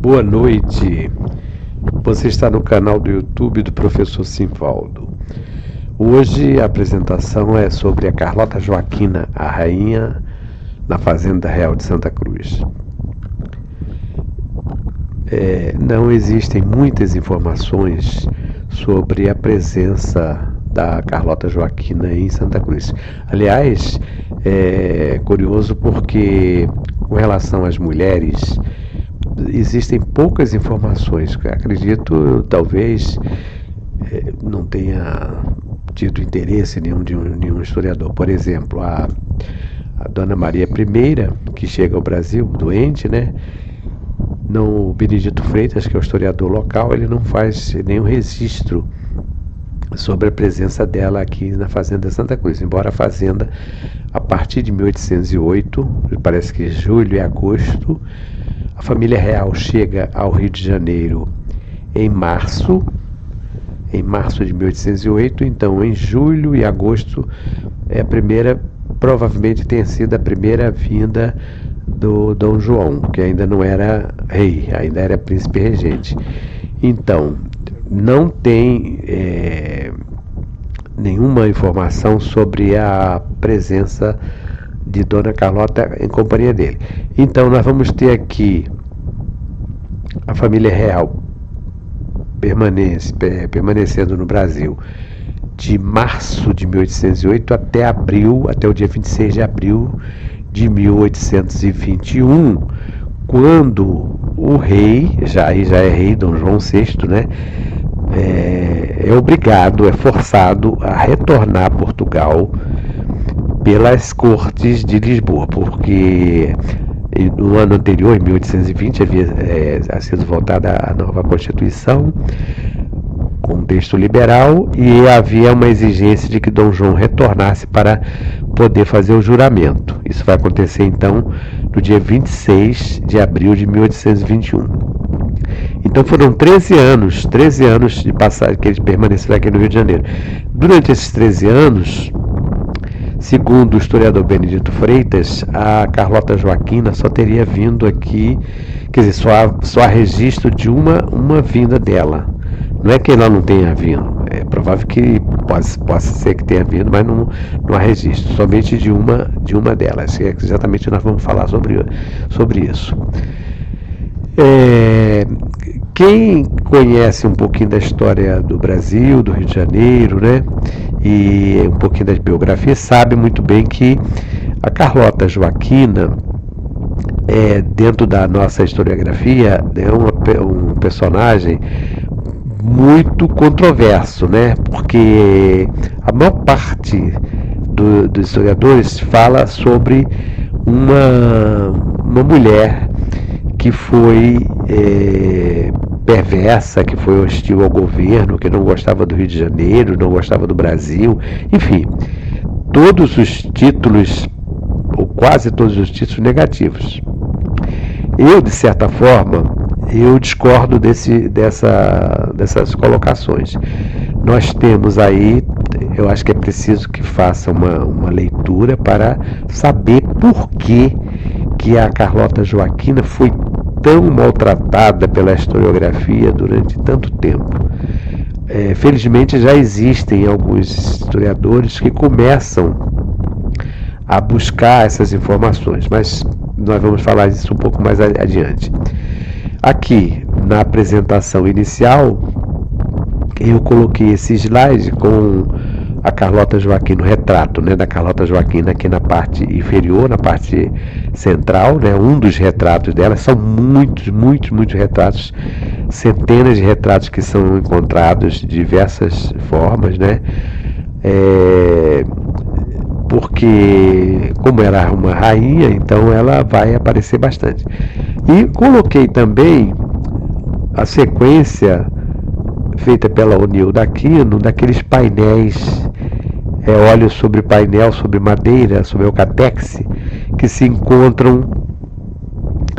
Boa noite, você está no canal do YouTube do Professor Simvaldo. Hoje a apresentação é sobre a Carlota Joaquina, a rainha na Fazenda Real de Santa Cruz. Não existem muitas informações sobre a presença da Carlota Joaquina em Santa Cruz. Aliás, é curioso porque com relação às mulheres existem poucas informações. Acredito, talvez não tenha tido interesse nenhum de nenhum historiador. Por exemplo, a Dona Maria I, que chega ao Brasil doente, né? Não, o Benedito Freitas, que é o historiador local, ele não faz nenhum registro sobre a presença dela aqui na Fazenda Santa Cruz, embora a fazenda, a partir de 1808, parece que julho e agosto, a família real chega ao Rio de Janeiro em março de 1808, então em julho e agosto provavelmente tenha sido a primeira vinda do Dom João, que ainda não era rei, ainda era príncipe regente. Então, não tem nenhuma informação sobre a presença de Dona Carlota em companhia dele. Então nós vamos ter aqui a família real permanecendo no Brasil de março de 1808 até o dia 26 de abril de 1821, quando o rei, já é rei, Dom João VI, né, é forçado a retornar a Portugal pelas cortes de Lisboa, porque no ano anterior, em 1820, havia sido votada a nova Constituição, com um texto liberal, e havia uma exigência de que Dom João retornasse para poder fazer o juramento. Isso vai acontecer, então, no dia 26 de abril de 1821. Então foram 13 anos de passagem que eles permaneceram aqui no Rio de Janeiro. Durante esses 13 anos, segundo o historiador Benedito Freitas, a Carlota Joaquina só teria vindo aqui, quer dizer, só há registro de uma vinda dela. Não é que ela não tenha vindo, é provável que possa ser que tenha vindo, mas não há registro, somente de uma delas. Exatamente nós vamos falar sobre isso. Quem conhece um pouquinho da história do Brasil, do Rio de Janeiro, né, e um pouquinho das biografias, sabe muito bem que a Carlota Joaquina, dentro da nossa historiografia, é um personagem muito controverso, né, porque a maior parte dos historiadores fala sobre uma mulher que foi perversa, que foi hostil ao governo, que não gostava do Rio de Janeiro, não gostava do Brasil, enfim, todos os títulos, ou quase todos os títulos negativos. Eu, de certa forma, eu discordo dessas colocações. Nós temos aí, eu acho que é preciso que faça uma leitura para saber por que a Carlota Joaquina foi tão maltratada pela historiografia durante tanto tempo. Felizmente já existem alguns historiadores que começam a buscar essas informações, mas nós vamos falar disso um pouco mais adiante. Aqui, na apresentação inicial, eu coloquei esse slide com a Carlota Joaquina, o retrato, né, da Carlota Joaquina aqui na parte inferior, na parte central, né, um dos retratos dela. São muitos retratos, centenas de retratos que são encontrados de diversas formas, né, porque como ela é uma rainha, então ela vai aparecer bastante. E coloquei também a sequência feita pela Onilda Aquino, daqueles painéis, óleo sobre painel, sobre madeira, sobre eucatexe, que se encontram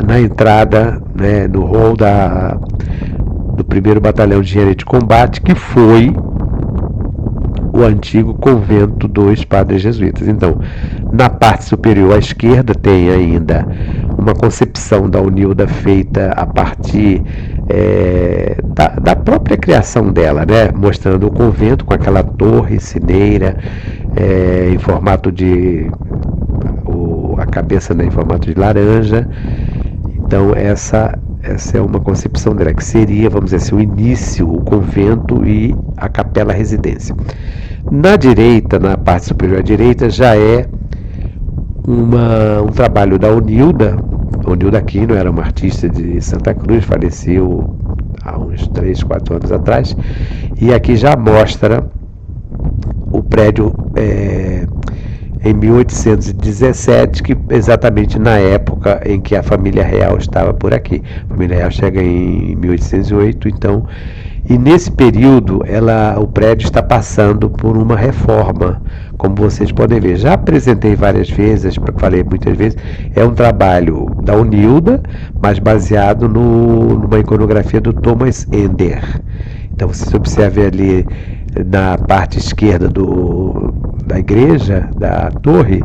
na entrada, né, no hall do 1º Batalhão de Engenharia de Combate, que foi o antigo convento dos padres jesuítas. Então, na parte superior à esquerda tem ainda uma concepção da Unilda feita a partir da própria criação dela, né? Mostrando o convento com aquela torre cineira em formato de a cabeça, né, em formato de laranja. Então essa é uma concepção dela, que seria, vamos dizer assim, o início, o convento e a capela residência. Na direita, na parte superior à direita, já é um trabalho da Unilda. Unilda Aquino era uma artista de Santa Cruz, faleceu há uns 3, 4 anos atrás, e aqui já mostra o prédio em 1817, que exatamente na época em que a família real estava por aqui. A família real chega em 1808, então, e nesse período o prédio está passando por uma reforma, como vocês podem ver. Já apresentei várias vezes, falei muitas vezes, é um trabalho da Unilda, mas baseado numa iconografia do Thomas Ender. Então vocês observem ali na parte esquerda da igreja, da torre,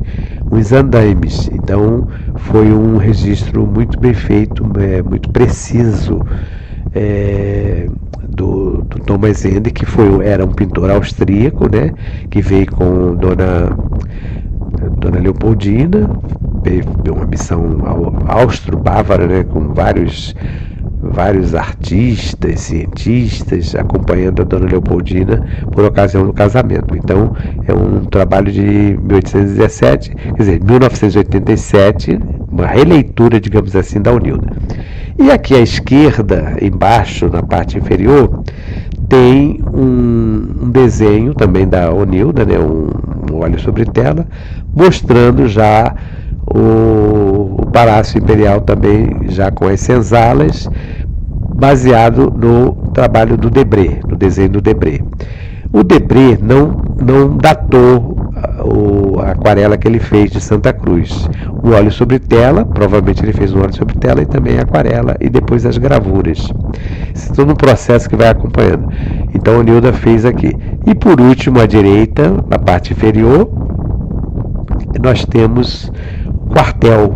os andaimes. Então foi um registro muito bem feito, muito preciso, do Thomas Ender, que era um pintor austríaco, né, que veio com Dona Leopoldina, uma missão austro-bávara, né, com vários artistas, cientistas, acompanhando a Dona Leopoldina por ocasião do casamento. Então, é um trabalho de 1817, quer dizer, 1987, uma releitura, digamos assim, da Unilda. E aqui à esquerda, embaixo, na parte inferior, tem um desenho também da Unilda, né, um óleo sobre tela, mostrando já o Palácio Imperial também, já com as senzalas, baseado no trabalho do Debré, no desenho do Debré. O Debré não datou a aquarela que ele fez de Santa Cruz. O óleo sobre tela, provavelmente ele fez um óleo sobre tela e também a aquarela, e depois as gravuras. Isso é todo um processo que vai acompanhando. Então a Unilda fez aqui. E por último, à direita, na parte inferior, nós temos quartel,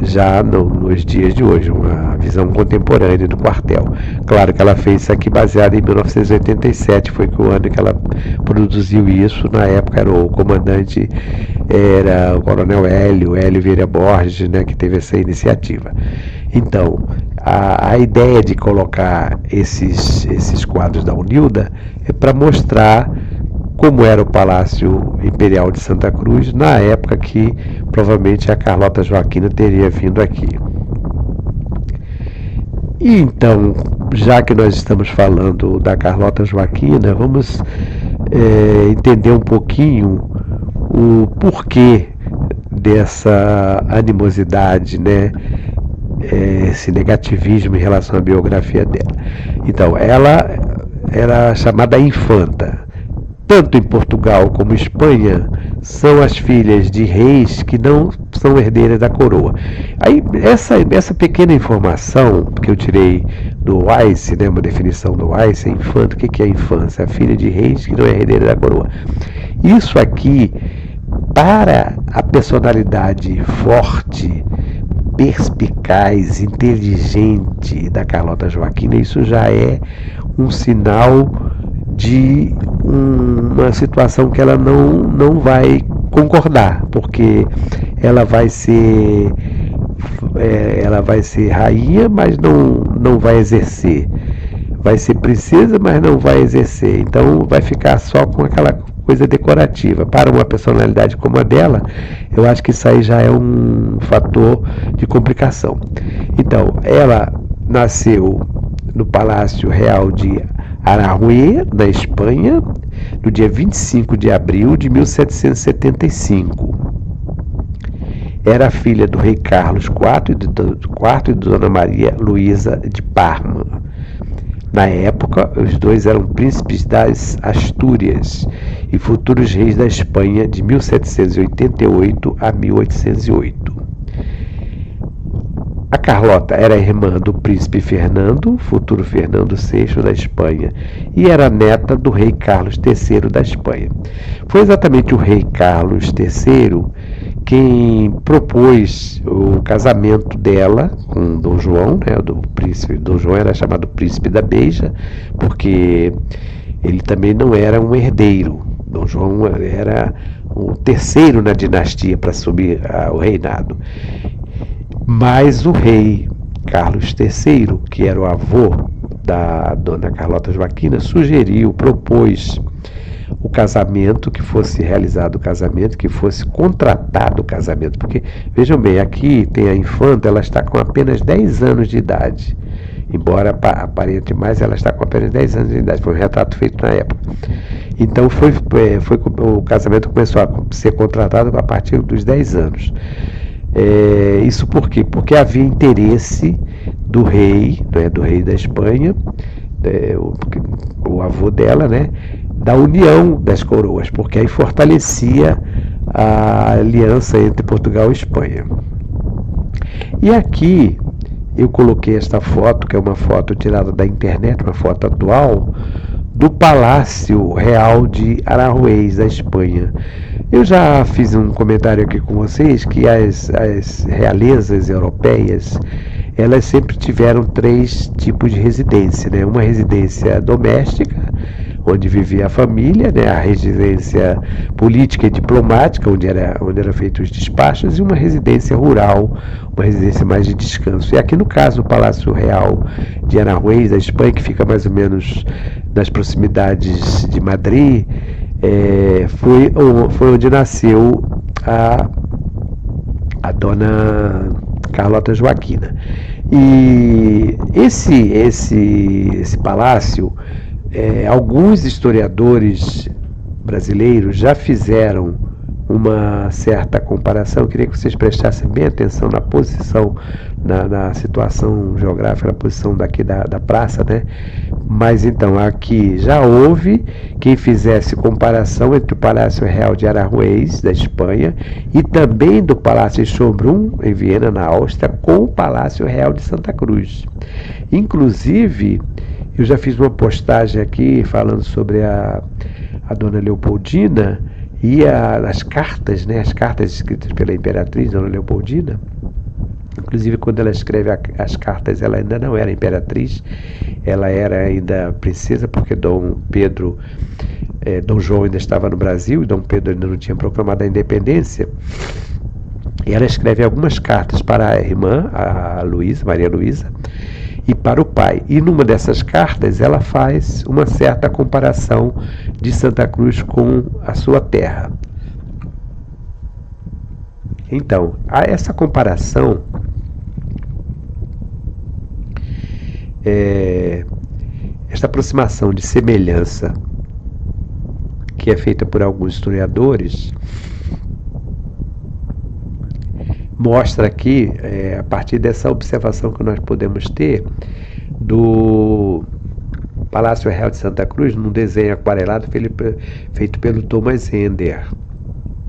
já nos dias de hoje, uma visão contemporânea do quartel. Claro que ela fez isso aqui baseada em 1987, foi o ano que ela produziu isso. Na época era o comandante, era o coronel Hélio Vieira Borges, né, que teve essa iniciativa. Então, a ideia de colocar esses quadros da Unilda é para mostrar como era o Palácio Imperial de Santa Cruz na época que provavelmente a Carlota Joaquina teria vindo aqui. E então, já que nós estamos falando da Carlota Joaquina, vamos entender um pouquinho o porquê dessa animosidade, né? Esse negativismo em relação à biografia dela. Então, ela era chamada infanta. Tanto em Portugal como em Espanha, são as filhas de reis que não são herdeiras da coroa. Aí, essa pequena informação que eu tirei do Weiss, né, uma definição do Weiss, é infanta. O que é infância? A filha de reis que não é herdeira da coroa. Isso aqui, para a personalidade forte, perspicaz, inteligente da Carlota Joaquina, isso já é um sinal de uma situação que ela não vai concordar, porque ela vai ser rainha, mas não vai exercer, vai ser princesa, mas não vai exercer, então vai ficar só com aquela coisa decorativa. Para uma personalidade como a dela, eu acho que isso aí já é um fator de complicação. Então, ela nasceu no Palácio Real de Aranjuez, na Espanha, no dia 25 de abril de 1775. Era filha do rei Carlos IV e de Dona Maria Luísa de Parma. Na época, os dois eram príncipes das Astúrias e futuros reis da Espanha de 1788 a 1808. A Carlota era irmã do príncipe Fernando, futuro Fernando VI da Espanha, e era neta do rei Carlos III da Espanha. Foi exatamente o rei Carlos III quem propôs o casamento dela com Dom João, né, do príncipe. Dom João era chamado Príncipe da Beija, porque ele também não era um herdeiro. Dom João era o terceiro na dinastia para assumir o reinado. Mas o rei Carlos III, que era o avô da dona Carlota Joaquina, propôs o casamento, que fosse realizado o casamento, que fosse contratado o casamento. Porque, vejam bem, aqui tem a infanta, ela está com apenas 10 anos de idade. Embora aparente mais, ela está com apenas 10 anos de idade. Foi um retrato feito na época. Então, o casamento começou a ser contratado a partir dos 10 anos. Isso por quê? Porque havia interesse do rei, né, do rei da Espanha, o avô dela, né, da união das coroas, porque aí fortalecia a aliança entre Portugal e Espanha. E aqui eu coloquei esta foto, que é uma foto tirada da internet, uma foto atual, do Palácio Real de Aranjuez, da Espanha. Eu já fiz um comentário aqui com vocês que as realezas europeias, elas sempre tiveram 3 tipos de residência, né? Uma residência doméstica, onde vivia a família, né? A residência política e diplomática, onde eram feitos os despachos, e uma residência rural, uma residência mais de descanso. E aqui no caso, o Palácio Real de Aranjuez, da Espanha, que fica mais ou menos nas proximidades de Madrid, foi onde nasceu a dona Carlota Joaquina. E esse palácio, alguns historiadores brasileiros já fizeram uma certa comparação. Eu queria que vocês prestassem bem atenção na posição, na situação geográfica, na posição daqui da praça, né? Mas então, aqui já houve quem fizesse comparação entre o Palácio Real de Aranjuez, da Espanha, e também do Palácio Schönbrunn, em Viena, na Áustria, com o Palácio Real de Santa Cruz. Inclusive, eu já fiz uma postagem aqui falando sobre a dona Leopoldina e as cartas, né, as cartas escritas pela imperatriz, dona Leopoldina. Inclusive, quando ela escreve as cartas, ela ainda não era imperatriz, ela era ainda princesa, porque Dom João ainda estava no Brasil, e Dom Pedro ainda não tinha proclamado a independência. E ela escreve algumas cartas para a irmã, a Luísa, Maria Luísa, e para o pai. E numa dessas cartas ela faz uma certa comparação de Santa Cruz com a sua terra. Então, essa comparação esta aproximação de semelhança que é feita por alguns historiadores mostra aqui, a partir dessa observação que nós podemos ter do Palácio Real de Santa Cruz, num desenho aquarelado feito pelo Thomas Ender.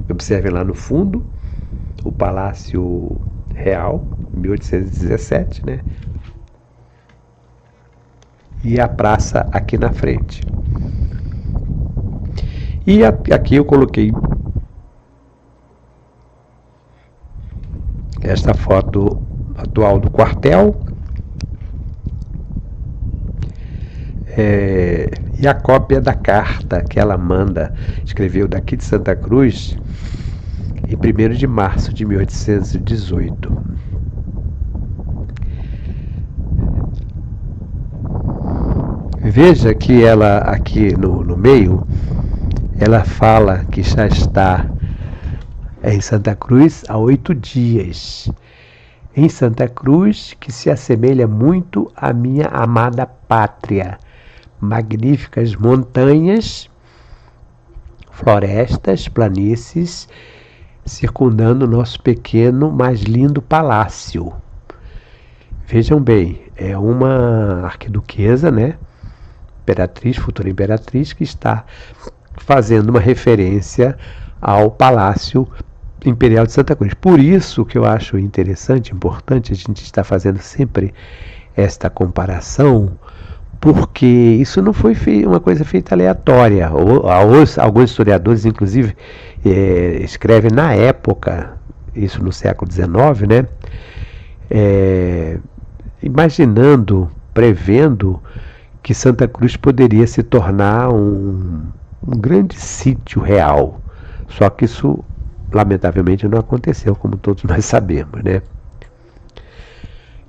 Observem lá no fundo o Palácio Real, 1817, né? E a praça aqui na frente. E aqui eu coloquei esta foto atual do quartel, e a cópia da carta que ela escreveu daqui de Santa Cruz em 1º de março de 1818. Veja que ela aqui no meio, ela fala que já está em Santa Cruz há 8 dias. Em Santa Cruz, que se assemelha muito à minha amada pátria. Magníficas montanhas, florestas, planícies, circundando o nosso pequeno, mas lindo palácio. Vejam bem, é uma arquiduquesa, né? Imperatriz, futura imperatriz, que está fazendo uma referência ao Palácio Imperial de Santa Cruz. Por isso que eu acho interessante, importante, a gente estar fazendo sempre esta comparação, porque isso não foi uma coisa feita aleatória. Alguns historiadores, inclusive, escrevem na época isso no século XIX, né? Imaginando, prevendo que Santa Cruz poderia se tornar um grande sítio real. Só que isso, lamentavelmente, não aconteceu, como todos nós sabemos, né?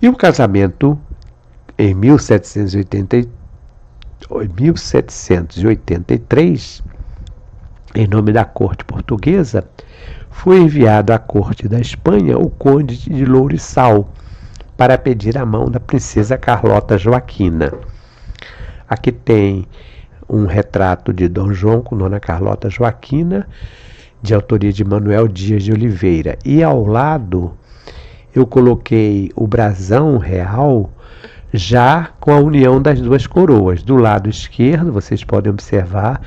E o casamento, em 1783, em nome da corte portuguesa, foi enviado à corte da Espanha o conde de Lourissal para pedir a mão da princesa Carlota Joaquina. Aqui tem um retrato de Dom João com Dona Carlota Joaquina, de autoria de Manuel Dias de Oliveira. E ao lado eu coloquei o brasão real já com a união das duas coroas. Do lado esquerdo, vocês podem observar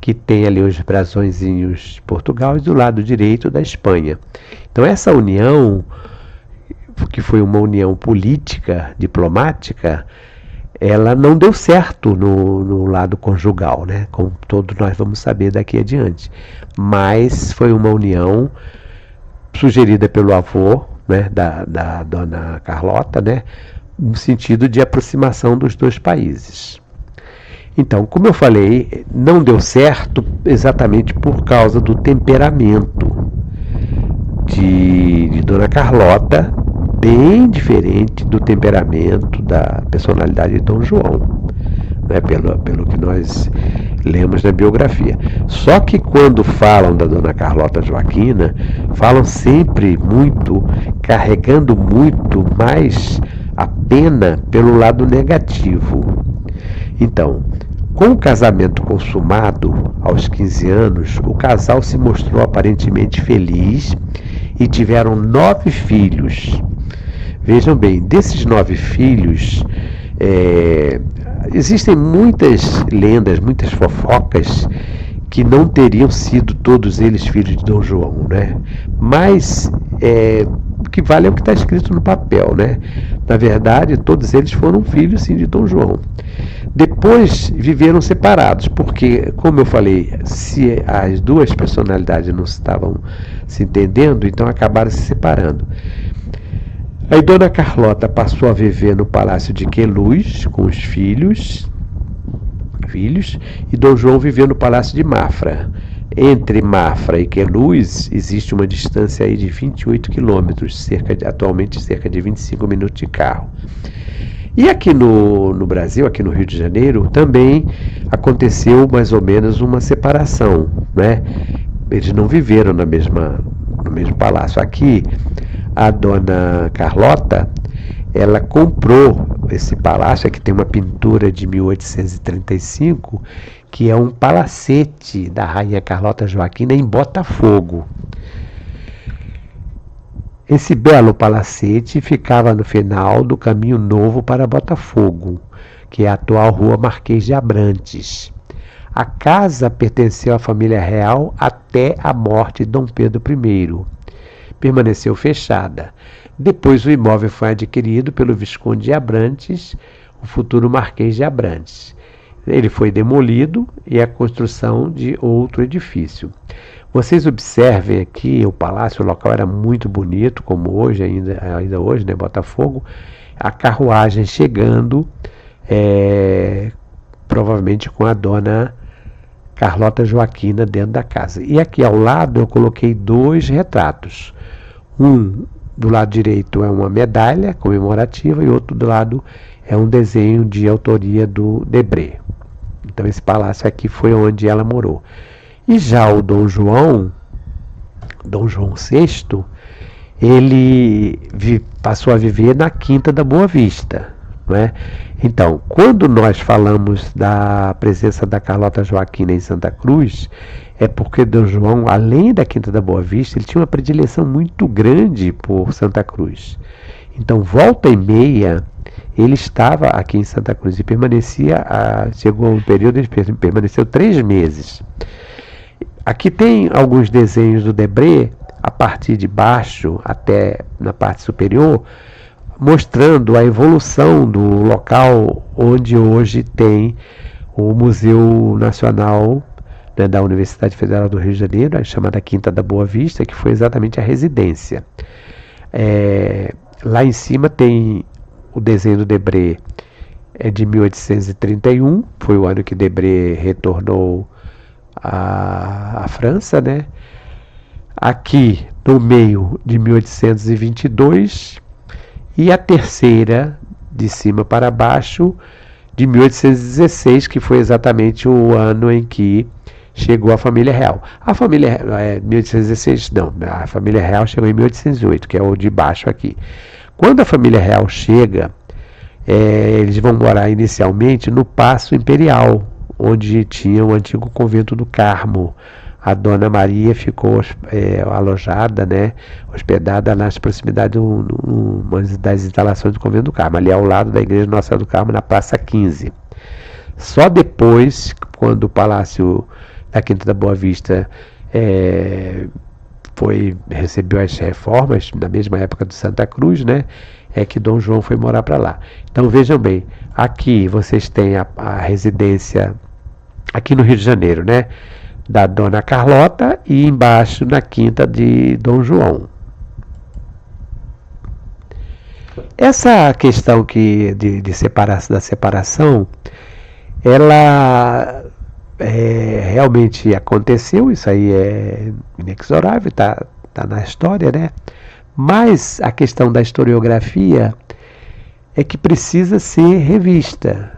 que tem ali os brasõezinhos de Portugal, e do lado direito da Espanha. Então essa união, que foi uma união política, diplomática, ela não deu certo no lado conjugal, né? Como todos nós vamos saber daqui adiante. Mas foi uma união sugerida pelo avô, né, da Dona Carlota, né, no sentido de aproximação dos dois países. Então, como eu falei, não deu certo exatamente por causa do temperamento de Dona Carlota, bem diferente do temperamento da personalidade de Dom João, né, pelo que nós lemos na biografia. Só que quando falam da Dona Carlota Joaquina, falam sempre muito, carregando muito mais a pena pelo lado negativo. Então, com o casamento consumado aos 15 anos, o casal se mostrou aparentemente feliz e tiveram 9 filhos. Vejam bem, desses 9 filhos, existem muitas lendas, muitas fofocas que não teriam sido todos eles filhos de Dom João, né? Mas o que vale é o que está escrito no papel, né? Na verdade, todos eles foram filhos, sim, de Dom João. Depois viveram separados, porque, como eu falei, se as duas personalidades não estavam se entendendo, então acabaram se separando. Aí Dona Carlota passou a viver no Palácio de Queluz com os filhos, e Dom João viveu no Palácio de Mafra. Entre Mafra e Queluz existe uma distância aí de 28 quilômetros, atualmente cerca de 25 minutos de carro. E aqui no Brasil, aqui no Rio de Janeiro, também aconteceu mais ou menos uma separação, né? Eles não viveram no mesmo palácio. Aqui, a Dona Carlota, ela comprou esse palácio, aqui tem uma pintura de 1835, que é um palacete da Rainha Carlota Joaquina em Botafogo. Esse belo palacete ficava no final do Caminho Novo para Botafogo, que é a atual Rua Marquês de Abrantes. A casa pertenceu à família real até a morte de Dom Pedro I. Permaneceu fechada. Depois o imóvel foi adquirido pelo Visconde de Abrantes, o futuro Marquês de Abrantes. Ele foi demolido e a construção de outro edifício. Vocês observem aqui o palácio, o local era muito bonito, como hoje, ainda hoje, né, Botafogo. A carruagem chegando, provavelmente com a Dona Carlota Joaquina dentro da casa. E aqui ao lado eu coloquei 2 retratos. Um do lado direito é uma medalha comemorativa e outro do lado é um desenho de autoria do Debré. Então esse palácio aqui foi onde ela morou. E já o Dom João VI, ele passou a viver na Quinta da Boa Vista, né? Então, quando nós falamos da presença da Carlota Joaquina em Santa Cruz, é porque Dom João, além da Quinta da Boa Vista, ele tinha uma predileção muito grande por Santa Cruz. Então, volta e meia, ele estava aqui em Santa Cruz e chegou a um período, ele permaneceu 3 meses. Aqui tem alguns desenhos do Debré, a partir de baixo até na parte superior, mostrando a evolução do local onde hoje tem o Museu Nacional né, da Universidade Federal do Rio de Janeiro, a chamada Quinta da Boa Vista, que foi exatamente a residência. Lá em cima tem o desenho do Debré, de 1831, foi o ano que Debré retornou à França, né? Aqui no meio, de 1822, e a terceira, de cima para baixo, de 1816, que foi exatamente o ano em que chegou a família real. A família 1816, não, a família real chegou em 1808, que é o de baixo aqui. Quando a família real chega, eles vão morar inicialmente no Paço Imperial, onde tinha o antigo convento do Carmo. A Dona Maria ficou alojada, né, hospedada nas proximidades das instalações do convento do Carmo, ali ao lado da igreja Nossa Senhora do Carmo, na Praça 15. Só depois, quando o Palácio da Quinta da Boa Vista recebeu as reformas, na mesma época do Santa Cruz, né, é que Dom João foi morar para lá. Então vejam bem, aqui vocês têm a residência, aqui no Rio de Janeiro, né, da Dona Carlota, e embaixo na quinta de Dom João. Essa questão da separação, ela realmente aconteceu, isso aí é inexorável, tá na história, né? Mas a questão da historiografia é que precisa ser revista.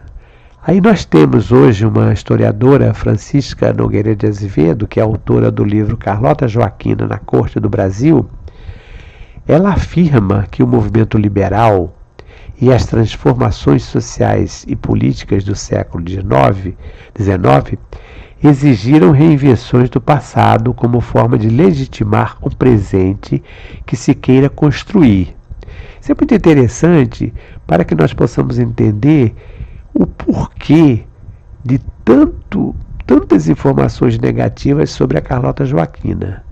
Aí nós temos hoje uma historiadora, Francisca Nogueira de Azevedo, que é autora do livro Carlota Joaquina na Corte do Brasil. Ela afirma que o movimento liberal e as transformações sociais e políticas do século XIX exigiram reinvenções do passado como forma de legitimar o presente que se queira construir. Isso é muito interessante para que nós possamos entender o porquê de tantas informações negativas sobre a Carlota Joaquina.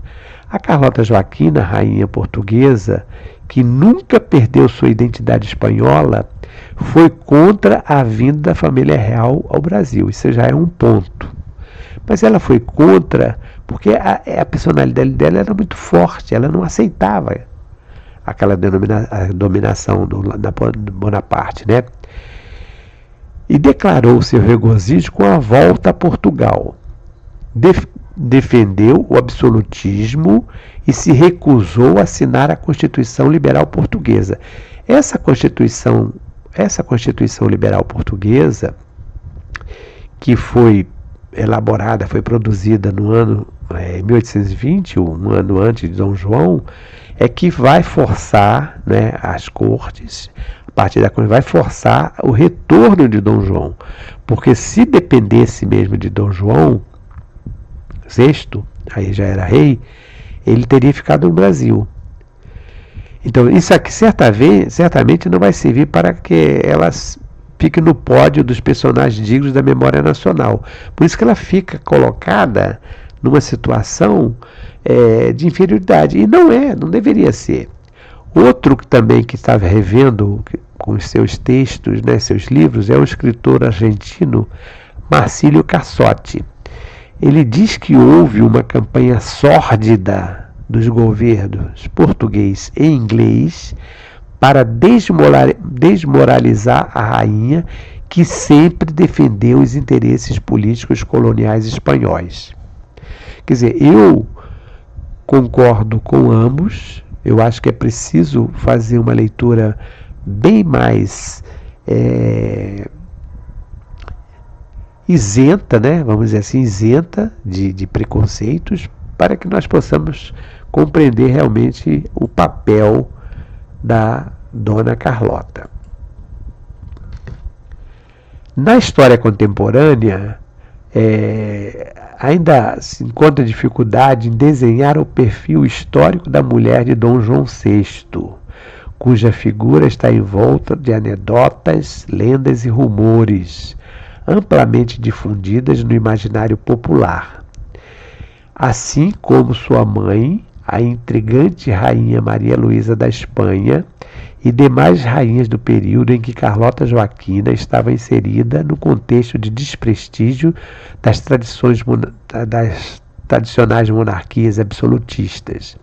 A Carlota Joaquina, rainha portuguesa, que nunca perdeu sua identidade espanhola, foi contra a vinda da família real ao Brasil. Isso já é um ponto. Mas ela foi contra porque a personalidade dela era muito forte, ela não aceitava aquela dominação do Bonaparte, né? E declarou seu regozijo com a volta a Portugal. Defendeu o absolutismo e se recusou a assinar a Constituição Liberal Portuguesa. Essa Constituição Liberal Portuguesa, que foi elaborada, foi produzida no ano 1820, um ano antes de Dom João, é que vai forçar, né, as cortes, a partir da Constituição, vai forçar o retorno de Dom João. Porque se dependesse mesmo de Dom João VI, aí já era rei, ele teria ficado no Brasil. Então isso aqui certamente não vai servir para que elas fique no pódio dos personagens dignos da memória nacional. Por isso que ela fica colocada numa situação de inferioridade. E não deveria ser. Outro também que estava revendo com os seus textos, né, seus livros, é o escritor argentino Marcílio Cassotti. Ele diz que houve uma campanha sórdida dos governos português e inglês para desmoralizar a rainha, que sempre defendeu os interesses políticos coloniais espanhóis. Quer dizer, eu concordo com ambos, eu acho que é preciso fazer uma leitura bem mais isenta, né? Vamos dizer assim, isenta de preconceitos, para que nós possamos compreender realmente o papel da Dona Carlota. Na história contemporânea, ainda se encontra dificuldade em desenhar o perfil histórico da mulher de Dom João VI, cuja figura está envolta de anedotas, lendas e rumores, amplamente difundidas no imaginário popular. Assim como sua mãe, a intrigante rainha Maria Luísa da Espanha, e demais rainhas do período em que Carlota Joaquina estava inserida no contexto de desprestígio das tradicionais monarquias absolutistas.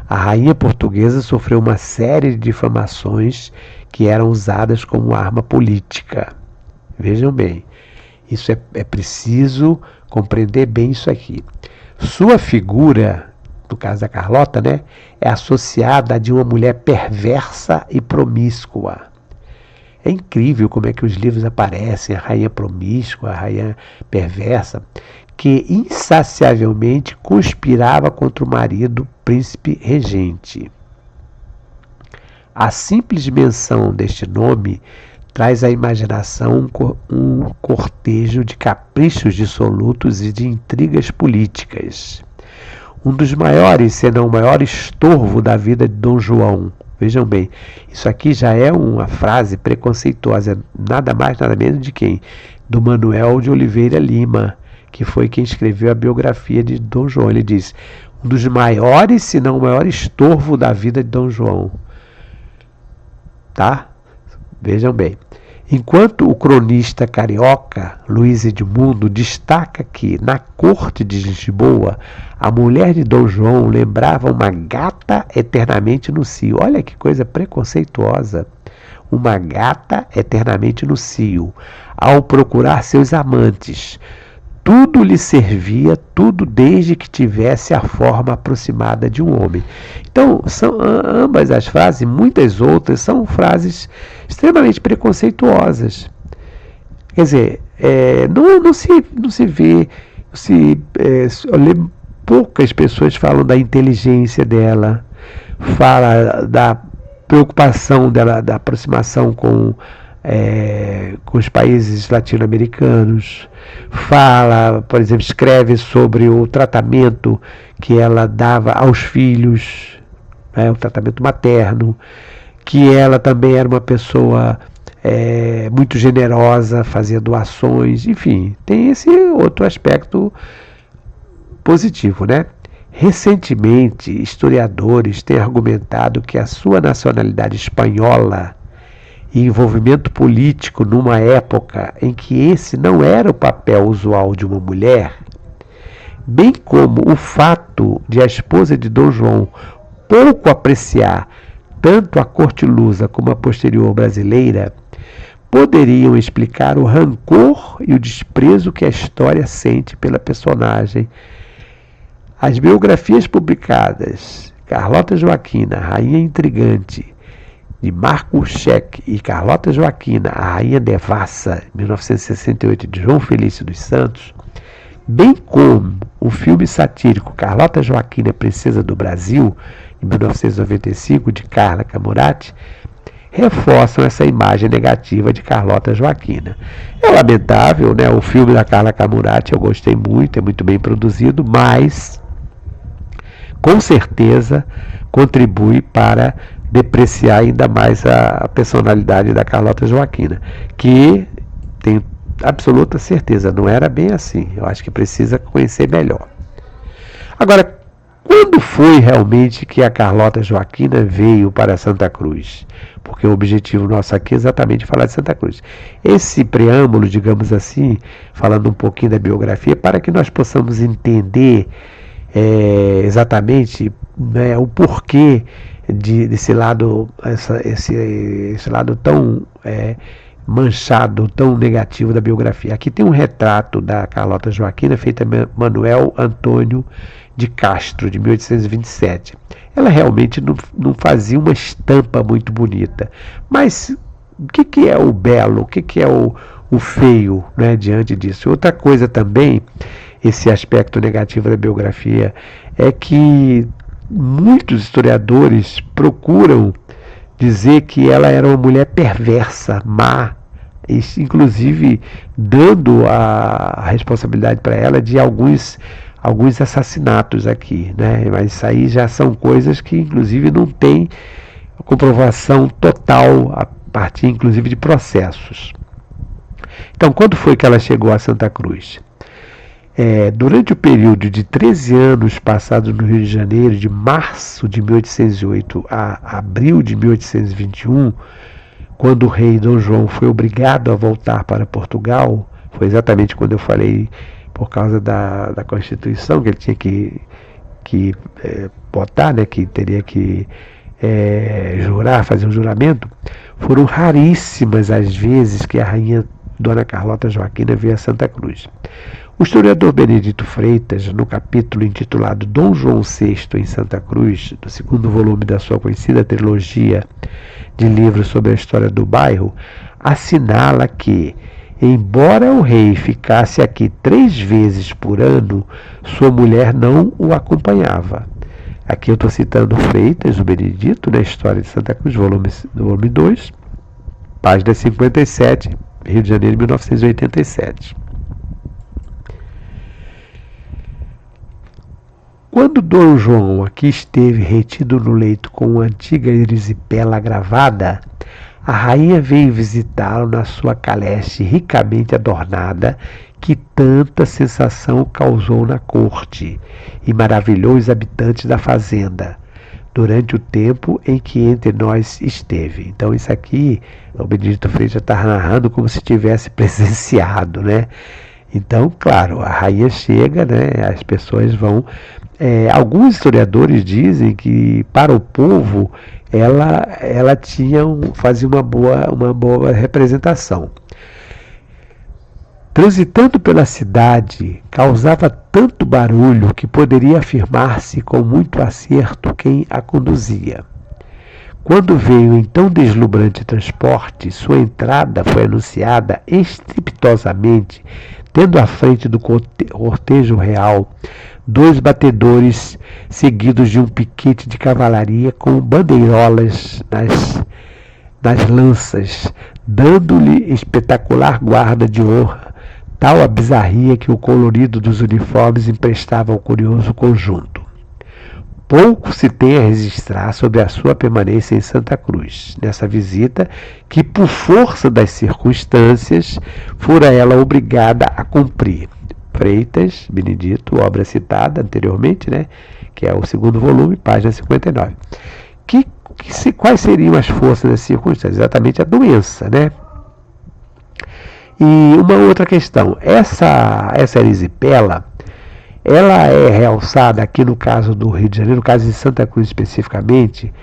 A rainha portuguesa sofreu uma série de difamações que eram usadas como arma política. Vejam bem, isso é preciso compreender bem isso aqui. Sua figura, no caso da Carlota, né, é associada a de uma mulher perversa e promíscua. É incrível como é que os livros aparecem, a rainha promíscua, a rainha perversa, que insaciavelmente conspirava contra o marido, príncipe regente. A simples menção deste nome traz à imaginação um cortejo de caprichos dissolutos e de intrigas políticas. Um dos maiores, se não o maior estorvo da vida de Dom João. Vejam bem, isso aqui já é uma frase preconceituosa, nada mais, nada menos de quem? Do Manuel de Oliveira Lima, que foi quem escreveu a biografia de Dom João. Ele diz, um dos maiores, se não o maior estorvo da vida de Dom João. Tá? Vejam bem. Enquanto o cronista carioca Luiz Edmundo destaca que, na corte de Lisboa, a mulher de Dom João lembrava uma gata eternamente no cio. Olha que coisa preconceituosa. Uma gata eternamente no cio, ao procurar seus amantes. Tudo lhe servia, tudo desde que tivesse a forma aproximada de um homem. Então, são ambas as frases, muitas outras, são frases extremamente preconceituosas. Quer dizer, não se vê, poucas pessoas falam da inteligência dela, fala da preocupação dela, da aproximação com os países latino-americanos, fala, por exemplo, escreve sobre o tratamento que ela dava aos filhos, o tratamento materno, que ela também era uma pessoa muito generosa, fazia doações, enfim, tem esse outro aspecto positivo, né? Recentemente, historiadores têm argumentado que a sua nacionalidade espanhola e envolvimento político numa época em que esse não era o papel usual de uma mulher, bem como o fato de a esposa de Dom João pouco apreciar tanto a corte lusa como a posterior brasileira, poderiam explicar o rancor e o desprezo que a história sente pela personagem. As biografias publicadas, Carlota Joaquina, Rainha Intrigante, de Marco Scheck e Carlota Joaquina, a Rainha Devassa, 1968, de João Felício dos Santos, bem como o filme satírico Carlota Joaquina, Princesa do Brasil, em 1995, de Carla Camurati, reforçam essa imagem negativa de Carlota Joaquina. É lamentável, né? O filme da Carla Camurati eu gostei muito, é muito bem produzido, mas com certeza contribui para depreciar ainda mais a personalidade da Carlota Joaquina, que tenho absoluta certeza, não era bem assim. Eu acho que precisa conhecer melhor. Agora, quando foi realmente que a Carlota Joaquina veio para Santa Cruz? Porque o objetivo nosso aqui é exatamente falar de Santa Cruz. Esse preâmbulo, digamos assim, falando um pouquinho da biografia, para que nós possamos entender exatamente, né, o porquê desse lado, esse lado tão manchado, tão negativo da biografia. Aqui tem um retrato da Carlota Joaquina, feita por Manuel Antônio de Castro, de 1827. Ela realmente não fazia uma estampa muito bonita. Mas o que é o belo? O que é o feio, né, diante disso? Outra coisa também, esse aspecto negativo da biografia, é que muitos historiadores procuram dizer que ela era uma mulher perversa, má, inclusive dando a responsabilidade para ela de alguns assassinatos aqui, né? Mas isso aí já são coisas que inclusive não tem comprovação total, a partir inclusive de processos. Então, quando foi que ela chegou a Santa Cruz? Durante o período de 13 anos passados no Rio de Janeiro, de março de 1808 a abril de 1821, quando o rei Dom João foi obrigado a voltar para Portugal, foi exatamente quando eu falei, por causa da Constituição, que ele tinha que botar, né, que teria que jurar, fazer um juramento. Foram raríssimas as vezes que a rainha Dona Carlota Joaquina veio a Santa Cruz. O historiador Benedito Freitas, no capítulo intitulado Dom João VI em Santa Cruz, do segundo volume da sua conhecida trilogia de livros sobre a história do bairro, assinala que, embora o rei ficasse aqui 3 vezes por ano, sua mulher não o acompanhava. Aqui eu estou citando Freitas, o Benedito, na História de Santa Cruz, volume 2, página 57, Rio de Janeiro, 1987. Quando Dom João aqui esteve retido no leito com uma antiga erisipela gravada, a rainha veio visitá-lo na sua caleche ricamente adornada, que tanta sensação causou na corte e maravilhou os habitantes da fazenda, durante o tempo em que entre nós esteve. Então isso aqui, o Benedito Freitas está narrando como se tivesse presenciado, né? Então, claro, a rainha chega, né? As pessoas vão... alguns historiadores dizem que para o povo ela fazia uma boa representação. Transitando pela cidade, causava tanto barulho que poderia afirmar-se com muito acerto quem a conduzia. Quando veio em tão deslumbrante transporte, sua entrada foi anunciada estrepitosamente, tendo à frente do cortejo real 2 batedores seguidos de um piquete de cavalaria com bandeirolas nas lanças, dando-lhe espetacular guarda de honra, tal a bizarria que o colorido dos uniformes emprestava ao curioso conjunto. Pouco se tem a registrar sobre a sua permanência em Santa Cruz, nessa visita que, por força das circunstâncias, fora ela obrigada a cumprir. Freitas, Benedito, obra citada anteriormente, né, que é o segundo volume, página 59. Quais seriam as forças das circunstâncias? Exatamente a doença, né? E uma outra questão, essa erisipela, ela é realçada aqui no caso do Rio de Janeiro, no caso de Santa Cruz especificamente,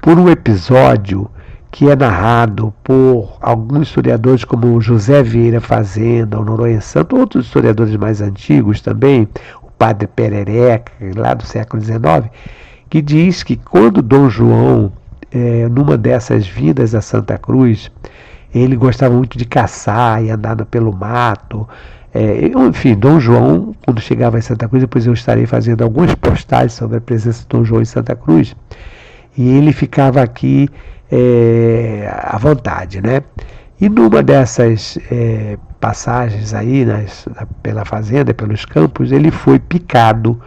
por um episódio que é narrado por alguns historiadores como José Vieira Fazenda, o Noronha Santo, outros historiadores mais antigos também, o padre Perereca, lá do século XIX, que diz que quando Dom João, numa dessas vindas a Santa Cruz, ele gostava muito de caçar e andar pelo mato. Enfim, Dom João, quando chegava em Santa Cruz, depois eu estarei fazendo algumas postagens sobre a presença de Dom João em Santa Cruz, e ele ficava aqui à vontade, né? E numa dessas passagens aí pela fazenda, pelos campos, ele foi picado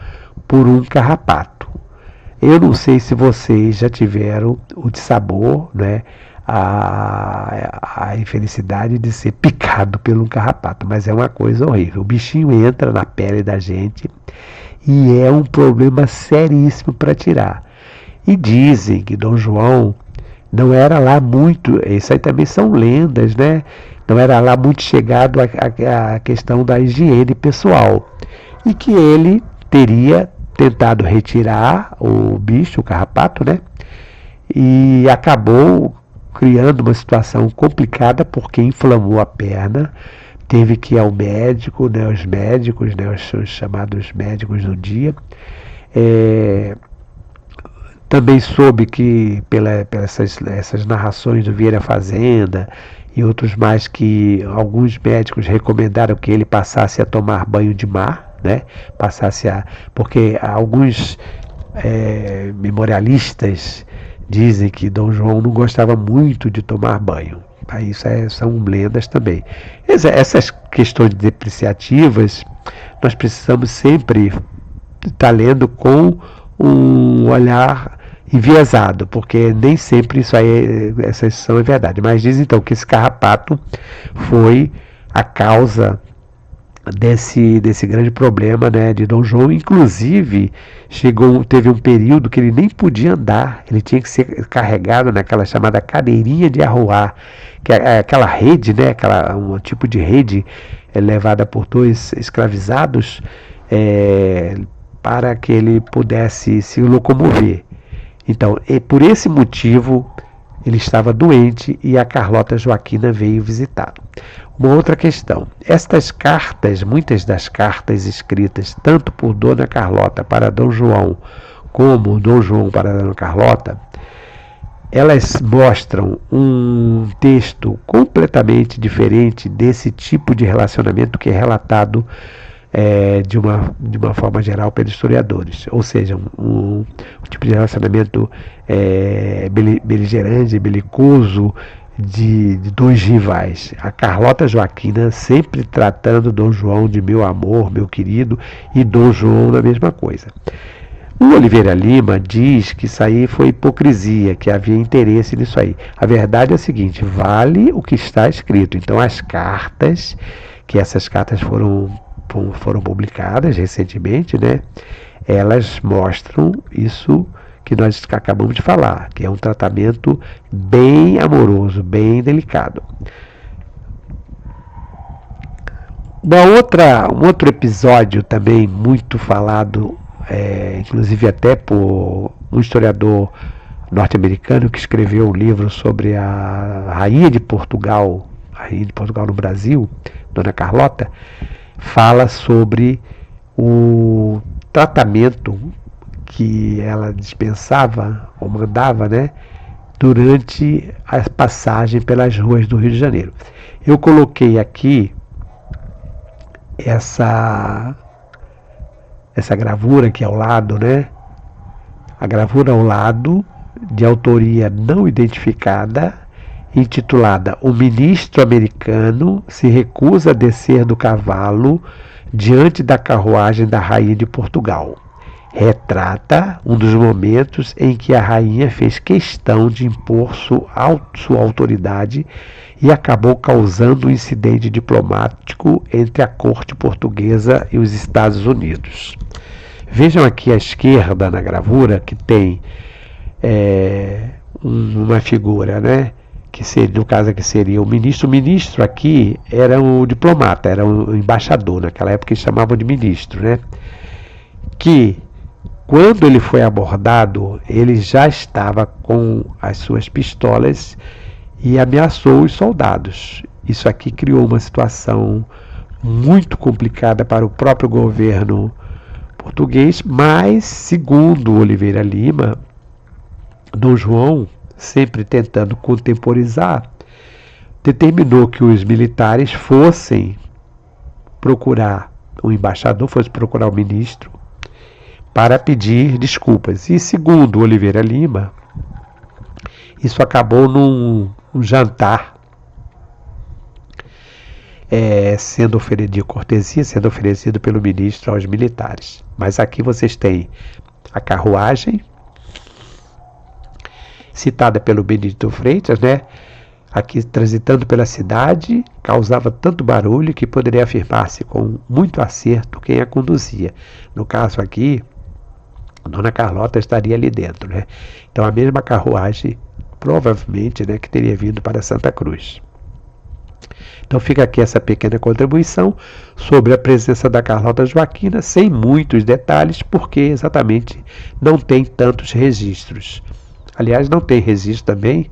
por um carrapato. Eu não sei se vocês já tiveram o dissabor, né? A infelicidade de ser picado por um carrapato, mas é uma coisa horrível. O bichinho entra na pele da gente e é um problema seríssimo para tirar. E dizem que Dom João não era lá muito, isso aí também são lendas, né? Não era lá muito chegado à questão da higiene pessoal. E que ele teria tentado retirar o bicho, o carrapato, né? E acabou criando uma situação complicada porque inflamou a perna, teve que ir ao médico, né? Os médicos, né? Os chamados médicos do dia. Também soube que, pelas essas narrações do Vieira Fazenda e outros mais, que alguns médicos recomendaram que ele passasse a tomar banho de mar, né? Porque alguns memorialistas dizem que Dom João não gostava muito de tomar banho. Isso são lendas também. Essas questões depreciativas, nós precisamos sempre estar lendo com um olhar enviesado, porque nem sempre essa exceção é verdade. Mas diz então que esse carrapato foi a causa desse grande problema, né, de Dom João. Inclusive teve um período que ele nem podia andar, ele tinha que ser carregado naquela chamada cadeirinha de arruar, que é aquela rede, né, um tipo de rede levada por dois escravizados, para que ele pudesse se locomover. Então, por esse motivo, ele estava doente e a Carlota Joaquina veio visitá-lo. Uma outra questão: estas cartas, muitas das cartas escritas tanto por Dona Carlota para Dom João, como Dom João para Dona Carlota, elas mostram um texto completamente diferente desse tipo de relacionamento que é relatado de uma forma geral pelos historiadores. Ou seja, um tipo de relacionamento beligerante, belicoso, de dois rivais. A Carlota Joaquina sempre tratando Dom João de meu amor, meu querido, e Dom João da mesma coisa. O Oliveira Lima diz que isso aí foi hipocrisia, que havia interesse nisso aí. A verdade é a seguinte: vale o que está escrito. Então as cartas, que essas cartas foram publicadas recentemente, né? Elas mostram isso que nós acabamos de falar, que é um tratamento bem amoroso, bem delicado. Um outro episódio também muito falado, inclusive até por um historiador norte-americano que escreveu um livro sobre a rainha de Portugal no Brasil, Dona Carlota, fala sobre o tratamento que ela dispensava ou mandava, né, durante a passagem pelas ruas do Rio de Janeiro. Eu coloquei aqui essa gravura aqui ao lado, né? A gravura ao lado, de autoria não identificada, intitulada "O ministro americano se recusa a descer do cavalo diante da carruagem da rainha de Portugal". Retrata um dos momentos em que a rainha fez questão de impor sua autoridade e acabou causando um incidente diplomático entre a corte portuguesa e os Estados Unidos. Vejam aqui à esquerda na gravura que tem uma figura, né? Que seria, no caso aqui seria o ministro. O ministro aqui era o diplomata, era o embaixador, naquela época eles chamavam de ministro, né? Que quando ele foi abordado, ele já estava com as suas pistolas e ameaçou os soldados. Isso aqui criou uma situação muito complicada para o próprio governo português, mas, segundo Oliveira Lima, Dom João, sempre tentando contemporizar, determinou que os militares fossem procurar o embaixador, fossem procurar o ministro, para pedir desculpas. E segundo Oliveira Lima, isso acabou num jantar sendo oferecido de cortesia, sendo oferecido pelo ministro aos militares. Mas aqui vocês têm a carruagem, citada pelo Benedito Freitas, né? Aqui transitando pela cidade, causava tanto barulho que poderia afirmar-se com muito acerto quem a conduzia. No caso aqui, Dona Carlota estaria ali dentro, né? Então a mesma carruagem, provavelmente, né, que teria vindo para Santa Cruz. Então fica aqui essa pequena contribuição sobre a presença da Carlota Joaquina, sem muitos detalhes, porque exatamente não tem tantos registros. Aliás, não tem registro também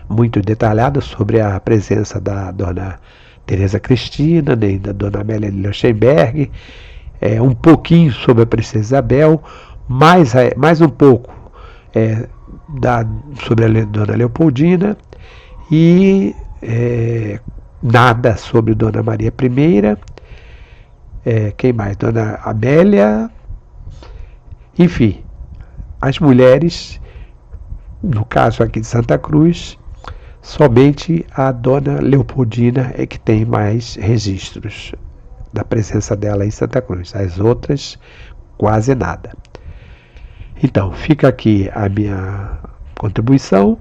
muito detalhado sobre a presença da Dona Teresa Cristina, nem da Dona Amélia de Leuchtenberg, um pouquinho sobre a Princesa Isabel, mais um pouco sobre a Dona Leopoldina e nada sobre Dona Maria I, quem mais? Dona Amélia, enfim, as mulheres, no caso aqui de Santa Cruz, somente a Dona Leopoldina é que tem mais registros da presença dela em Santa Cruz. As outras, quase nada. Então, fica aqui a minha contribuição.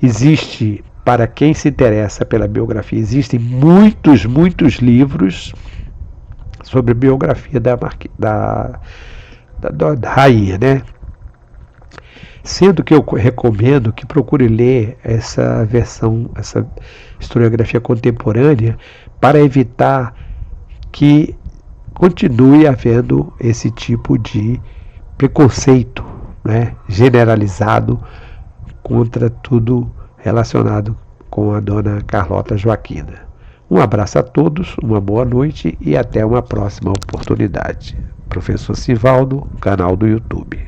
Existe para quem se interessa pela biografia, existem muitos livros sobre a biografia da rainha, né? Sendo que eu recomendo que procure ler essa versão, essa historiografia contemporânea, para evitar que continue havendo esse tipo de preconceito, né, generalizado contra tudo relacionado com a dona Carlota Joaquina. Um abraço a todos, uma boa noite e até uma próxima oportunidade. Professor Sivaldo, canal do YouTube.